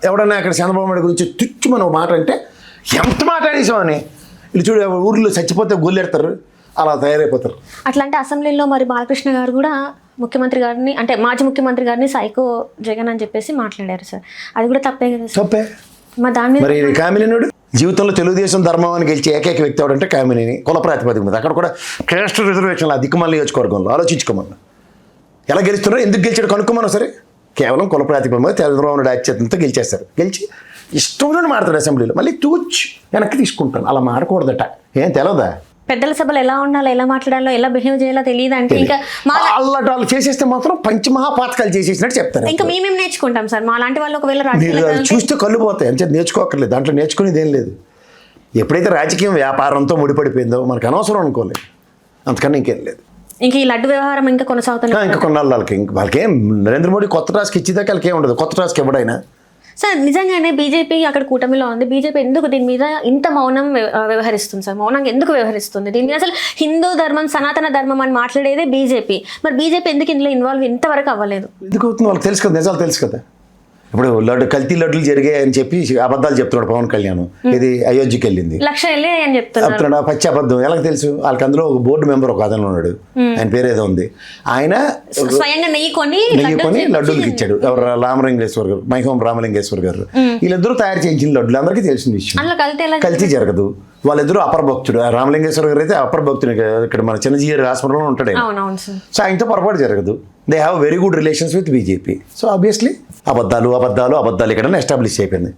ఎవడన్నా అక్కడ చంద్రబాబు నాయుడు గురించి తుచ్చు మనం మాట అంటే ఎంత మాట్లాడేసామని వీళ్ళు చూడు ఊర్లో చచ్చిపోతే గొల్లెడతారు, అలా తయారైపోతారు. అట్లా అంటే అసెంబ్లీలో మరి బాలకృష్ణ గారు కూడా ముఖ్యమంత్రి గారిని అంటే మాజీ ముఖ్యమంత్రి గారిని సైకో జగన్ అని చెప్పేసి మాట్లాడారు సార్. అది కూడా తప్పే కదా సార్? తప్పే. మరి దాని మీద మరి కామినేనుడు జీవితంలో తెలుగుదేశం ధర్మాన్ని గెలిచే ఏకైక వ్యక్తి ఎవడంటే కామినేని. కుల ప్రాతిపదిక మీద అక్కడ కూడా క్యాస్ట్ రిజర్వేషన్లు దిక్కుమల్లి నియోజకవర్గంలో ఆలోచించుకోమన్నా ఎలా గెలుస్తున్నారో, ఎందుకు గెలిచాడు కనుక్కోమన్నా సరే. కేవలం కుల ప్రాతిపదిక మీద చంద్రబాబు నాయుడు అత్యంత గెలిచేస్తారు. గెలిచి ఇష్టంలో మాట్లాడు అసెంబ్లీలో, మళ్ళీ తూచి వెనక్కి తీసుకుంటాను. అలా మాడకూడదట. ఏం తెలవదా? పెద్దల సభలు ఎలా ఉండాలో, ఎలా మాట్లాడాలో, ఎలా బిహేవ్ చేయాలో తెలియదు అంటే ఇంకా వాళ్ళు చేసేస్తే మాత్రం పంచమహాపాతకాలు చేసేసినట్టు చెప్తారు. ఇంకా మేమేం నేర్చుకుంటాం సార్? మా లాంటి వాళ్ళు ఒకవేళ మీరు చూస్తే కళ్ళు పోతాయి. అంతే, నేర్చుకోకర్లేదు. దాంట్లో నేర్చుకునేది ఏం లేదు. ఎప్పుడైతే రాజకీయం వ్యాపారంతో ముడిపడిపోయిందో మనకు అనవసరం అనుకోలేదు. అంతకన్నా ఇంకేం లేదు. ఇంక ఈ లడ్డు వ్యవహారం ఇంకా కొనసాగుతుంది. ఇంకా కొన్నాళ్ళు వాళ్ళకేం నరేంద్ర మోడీ కొత్త టాస్క్ ఇచ్చేదాకా వాళ్ళకి ఏం ఉండదు. కొత్త టాస్క్ ఎవడైనా సార్ నిజంగానే బీజేపీ అక్కడ కూటమిలో ఉంది. బీజేపీ ఎందుకు దీని మీద ఇంత మౌనం వ్యవహరిస్తుంది సార్? మౌనంగా ఎందుకు వ్యవహరిస్తుంది దీని మీద? అసలు హిందూ ధర్మం, సనాతన ధర్మం అని మాట్లాడేదే బీజేపీ. మరి బీజేపీ ఎందుకు ఇందులో ఇన్వాల్వ్ ఇంతవరకు అవ్వలేదు? ఎందుకు అవుతుంది వాళ్ళకి తెలుసు కదా, నిజాలు తెలుసు కదా. ఇప్పుడు కల్తీ లడ్డులు జరిగాయని చెప్పి అబద్ధాలు చెప్తున్నాడు పవన్ కళ్యాణ్. ఇది అయోధ్యకి వెళ్ళింది, లక్ష వెళ్ళి అని చెప్తున్నాడు. పచ్చి అబద్ధం. ఎలా తెలుసు వాళ్ళకి? అందులో ఒక బోర్డు మెంబర్ ఒక అతను ఉన్నాడు, ఆయన పేరు ఏదో ఉంది. ఆయన స్వయంగా నెయ్యి కొని లడ్డూలకి ఇచ్చాడు. ఎవరు? రామలింగేశ్వర్ గారు, మైహోం రామలింగేశ్వర్ గారు. వీళ్ళిద్దరూ తయారు చేయించిన లడ్డులు అందరికీ తెలిసిన విషయం. కల్తీ జరగదు. వాళ్ళిద్దరూ అపర భక్తుడు. రామలింగేశ్వర గారు అయితే అపర భక్తుడు. ఇక్కడ మన చిన్నజీవి హాస్పిటల్లో ఉంటాడు. సో ఆయనతో పొరపాటు జరగదు. They have very good relations with BJP. So obviously అబద్ధాలు ఇక్కడ ఎస్టాబ్లిష్ అయిపోయింది.